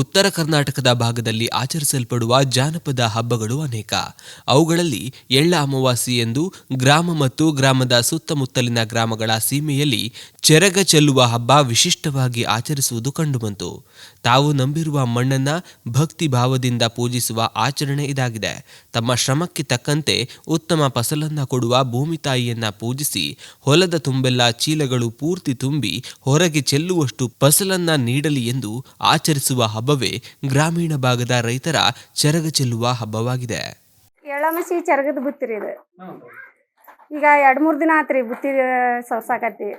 ಉತ್ತರ ಕರ್ನಾಟಕದ ಭಾಗದಲ್ಲಿ ಆಚರಿಸಲ್ಪಡುವ ಜಾನಪದ ಹಬ್ಬಗಳು ಅನೇಕ. ಅವುಗಳಲ್ಲಿ ಎಳ್ಳ ಅಮಾವಾಸ್ಯೆ ಎಂದು ಗ್ರಾಮ ಮತ್ತು ಗ್ರಾಮದ ಸುತ್ತಮುತ್ತಲಿನ ಗ್ರಾಮಗಳ ಸೀಮೆಯಲ್ಲಿ ಚೆರಗ ಚೆಲ್ಲುವ ಹಬ್ಬ ವಿಶಿಷ್ಟವಾಗಿ ಆಚರಿಸುವುದು ಕಂಡುಬಂತು. ತಾವು ನಂಬಿರುವ ಮಣ್ಣನ್ನ ಭಕ್ತಿ ಭಾವದಿಂದ ಪೂಜಿಸುವ ಆಚರಣೆ ಇದಾಗಿದೆ. ತಮ್ಮ ಶ್ರಮಕ್ಕೆ ತಕ್ಕಂತೆ ಉತ್ತಮ ಫಸಲನ್ನ ಕೊಡುವ ಭೂಮಿ ತಾಯಿಯನ್ನ ಪೂಜಿಸಿ ಹೊಲದ ತುಂಬೆಲ್ಲ ಚೀಲಗಳು ಪೂರ್ತಿ ತುಂಬಿ ಹೊರಗೆ ಚೆಲ್ಲುವಷ್ಟು ಫಸಲನ್ನ ನೀಡಲಿ ಎಂದು ಆಚರಿಸುವ ಹಬ್ಬವೇ ಗ್ರಾಮೀಣ ಭಾಗದ ರೈತರ ಚೆರಗ ಚೆಲ್ಲುವ ಹಬ್ಬವಾಗಿದೆ. ಎಳ್ಳಮಸಿ ಚೆರಗದ ಬುತ್ತಿರಿ ಇದು. ಈಗ 2-3 ದಿನ ಆತ್ರಿ ಬುತ್ತಿ ಸೊಸಾಕತ್ತಿ.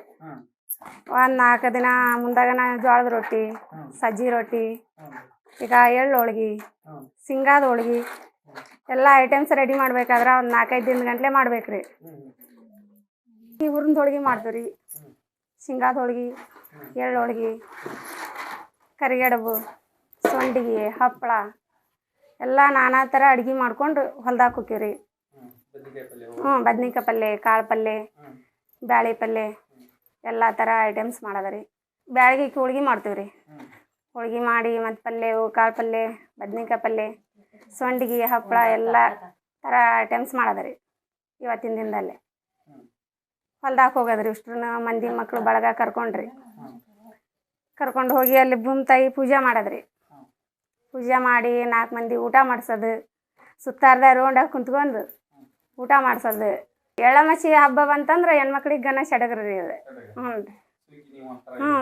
ಒಂದು 4 ದಿನ ಮುಂದಾಗನ ಜೋಳದ ರೊಟ್ಟಿ, ಸಜ್ಜಿ ರೊಟ್ಟಿ, ಈಗ ಎಳ್ಳು ಹೋಳ್ಗಿ, ಶೇಂಗಾದ ಹೋಳ್ಗಿ ಎಲ್ಲ ಐಟಮ್ಸ್ ರೆಡಿ ಮಾಡ್ಬೇಕಾದ್ರೆ ಒಂದು 4-5 ದಿನದ ಗಂಟ್ಲೆ ಮಾಡ್ಬೇಕ್ರಿ. ಈ ಹುರ್ದ ಹೋಳ್ಗಿ ಮಾಡ್ತೀವಿ ರೀ, ಶೇಂಗಾದ ಹೋಳ್ಗಿ, ಎಳ್ಳು ಹೋಳ್ಗಿ, ಕರಿಗಡುಬು, ಸೊಂಡಿಗೆ, ಹಪ್ಪಳ ಎಲ್ಲ ನಾನಾ ಥರ ಅಡುಗೆ ಮಾಡ್ಕೊಂಡು ಹೊಲ್ದಾಗ ಹೋಕ್ಕೀವ್ರಿ. ಬದ್ನಿಕಾಯಿ ಪಲ್ಯ, ಕಾಳು ಪಲ್ಯ, ಬ್ಯಾಳೆ ಪಲ್ಯ ಎಲ್ಲ ಥರ ಐಟಮ್ಸ್ ಮಾಡೋದ ರೀ. ಬ್ಯಾಳಿಗೆ ಹೋಳ್ಗೆ ಮಾಡ್ತೀವಿ ರೀ. ಹೋಳ್ಗೆ ಮಾಡಿ ಮತ್ತು ಪಲ್ಯವು, ಕಾಳು ಪಲ್ಯ, ಬದ್ನಿಕಾಯಿ ಪಲ್ಯ, ಸೊಂಡಿಗೆ, ಹಪ್ಪಳ ಎಲ್ಲ ಥರ ಐಟಮ್ಸ್ ಮಾಡೋದ ರೀ. ಇವತ್ತಿನ ದಿನದಲ್ಲೇ ಹೊಲ್ದಾಗ ಹೋಗೋದ್ರಿ. ಇಷ್ಟು ಮಂದಿ ಮಕ್ಕಳು ಬಳಗ ಕರ್ಕೊಂಡು ಹೋಗಿ ಅಲ್ಲಿ ಭೂಮಿ ತಾಯಿ ಪೂಜೆ ಮಾಡೋದ್ರಿ. ಪೂಜೆ ಮಾಡಿ 4 ಮಂದಿ ಊಟ ಮಾಡಿಸೋದು, ಸುತ್ತಾರ್ದ ರೌಂಡಾಗಿ ಕುಂತ್ಕೊಂಡು ಊಟ ಮಾಡಿಸೋದು. ಎಳ್ಳಮಸಿ ಹಬ್ಬ ಬಂತಂದ್ರೆ ಹೆಣ್ಮಕ್ಳಿಗೆ ಗನ ಸಡಗರ ರೀ ಅದು.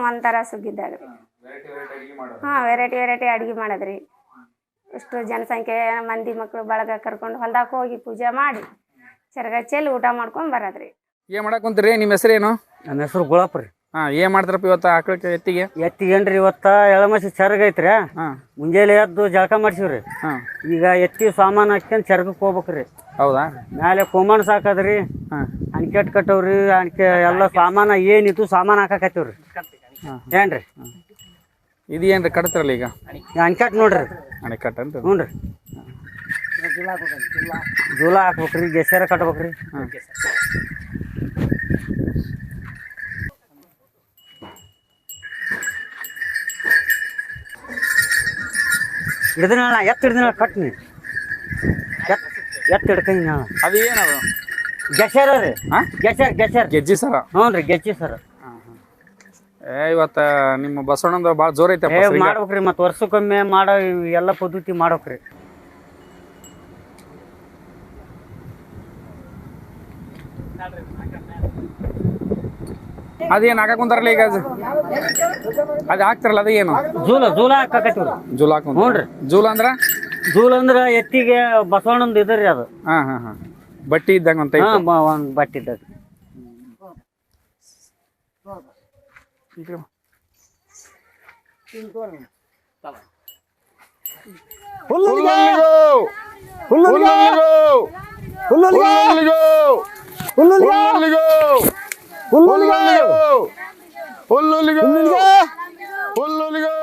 ಒಂಥರ ಸುಗ್ಗಿದ್ದಾಗ ರೀ. ವೆರೈಟಿ ಅಡುಗೆ ಮಾಡೋದ್ರಿ. ಇಷ್ಟು ಜನಸಂಖ್ಯೆ ಮಂದಿ ಮಕ್ಕಳು ಬಳಗ ಕರ್ಕೊಂಡು ಹೊಲ್ದಾಗ ಹೋಗಿ ಪೂಜೆ ಮಾಡಿ ಚೆರಗ ಚೆಲ್ಲಿ ಊಟ ಮಾಡ್ಕೊಂಡು ಬರೋದ್ರಿ. ಏನು ಮಾಡಕ್ಕೆ ಕುಂತೀರಿ? ನಿಮ್ಮ ಹೆಸರೇನು? ನನ್ನ ಹೆಸರು ಗುಳಪ್ಪ ರೀ. ಏನು ಮಾಡ್ತಾರಪ್ಪ ಇವತ್ತು ಆಕಳಕ್ಕೆ ಎತ್ತಿಗೆ ಏನ್ರಿ ಇವತ್ತ ಎಳಮಸಿ ಚೆರಗ ಐತ್ರಿ. ಮುಂಜಾನೆ ಎದ್ದು ಜಳಕ ಮಾಡ್ಸಿವ್ರಿ. ಈಗ ಎತ್ತಿ ಸಾಮಾನು ಹಾಕ್ಯಂಡ್ ಚೆರಗಕ್ಕೆ ಹೋಗ್ಬೇಕ್ರಿ. ಹೌದಾ? ಮ್ಯಾಲೆ ಕೋಮಣ್ಣ ಸಾಕದ್ರಿ, ಅಣಿಕೆಟ್ ಕಟ್ಟವ್ರಿ, ಅಣಿಕೆ ಎಲ್ಲ ಸಾಮಾನು ಏನಿತ್ತು ಸಾಮಾನು ಹಾಕಕತ್ತೀವ್ರಿ. ಏನ್ರಿ ಇದು ಏನ್ರಿ ಕಟ್ತಾರಲ್ಲ ಈಗ? ಅಣಿಕೆಟ್ ನೋಡ್ರಿ, ಅಣಿಕಟ್ ಅಂತ. ಹ್ಞೂ ರೀ. ಜೂಲ ಹಾಕ್ಬೇಕ್ರಿ, ಗೆಸೇರ ಕಟ್ಬೇಕ್ರಿ. ಹಿಡ್ದಿನ ಹಿಡ್ದಿನ ಕಟ್ನಿ ಹಿಡ್ಕಂಡಿ ಅದು ಏನದು? ಗೆಸೇರ ರೀ. ಗೆಸೇರ್ ಗೆಜ್ಜಿ ಸರ. ಹ್ಞೂ ರೀ, ಗೆಜ್ಜಿ ಸರ. ಇವತ್ತ ನಿಮ್ಮ ಬಸವಣ್ಣಂದ ಭಾಳ ಜೋರ್ ಐತೆ. ಮಾಡ್ಬೇಕ್ರಿ, ಮತ್ತು ವರ್ಷಕ್ಕೊಮ್ಮೆ ಮಾಡೋ ಎಲ್ಲ ಪದ್ಧತಿ ಮಾಡ್ಬೇಕ್ರಿ. ಅದೇನು ಹಾಕಕ್ ಕುಂತಾರಲ್ಲ ಈಗ? ಅದು ಹಾಕ್ತಾರಲ್ಲ, ಅದು ಏನು? ಜೂಲ ಹಾಕಕತ್ತೀವ್ರಿ. ಜೂಲ ಹಾಕೊಂಡ್. ಹ್ಞೂ ರೀ. ಜೂಲ ಅಂದ್ರ ಎತ್ತಿಗೆ ಬಸವಣ್ಣಂದು ಇದ್ರಿ ಅದು. ಬಟ್ಟಿ ಇದ್ದಂಗ ಅಂತ. ಒಂದು ಬಟ್ಟೆ ಇದ್ದಾಗ ಹುಲ್ಲುಲಿಗೋ